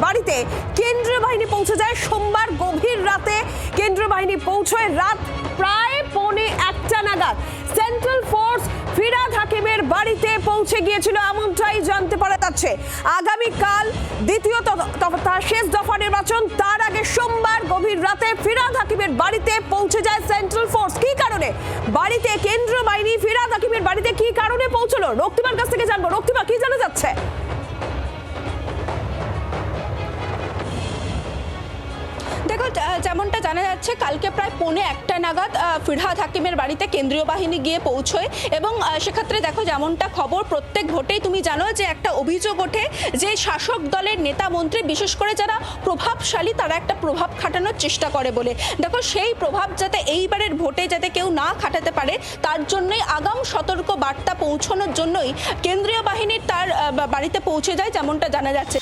বাড়িতে কেন্দ্রীয় বাহিনী পৌঁছে যায় সোমবার গভীর রাতে। কেন্দ্রীয় বাহিনী পৌঁছয় রাত প্রায় 1:45 নাগাদ। সেন্ট্রাল ফোর্স ফিরহাদ হাকিমের বাড়িতে পৌঁছে গিয়েছিল এমনটাই জানতে পারা যাচ্ছে। আগামীকাল দ্বিতীয় তথা শেষ দফা নির্বাচন, তার আগে সোমবার গভীর রাতে ফিরহাদ হাকিমের বাড়িতে পৌঁছে যায় সেন্ট্রাল ফোর্স। কি কারণে বাড়িতে কেন্দ্রীয় বাহিনী ফিরহাদ হাকিমের বাড়িতে কি কারণে পৌঁছলো, রক্তিমার কাছ থেকে জানবো। রক্তিমা, কি জানা যাচ্ছে? দেখো, যেমনটা জানা যাচ্ছে কালকে প্রায় 1:45 নাগাদ ফিরহাদ হাকিমের বাড়িতে কেন্দ্রীয় বাহিনী গিয়ে পৌঁছয় এবং সেক্ষেত্রে দেখো যেমনটা খবর, প্রত্যেক ভোটেই তুমি জানো যে একটা অভিযোগ ওঠে যে শাসক দলের নেতা মন্ত্রী, বিশেষ করে যারা প্রভাবশালী, তারা একটা প্রভাব খাটানোর চেষ্টা করে বলে। দেখো, সেই প্রভাব যাতে এইবারের ভোটে যাতে কেউ না খাটাতে পারে, তার জন্যই আগাম সতর্ক বার্তা পৌঁছানোর জন্যই কেন্দ্রীয় বাহিনীর তার বাড়িতে পৌঁছে যায়, যেমনটা জানা যাচ্ছে।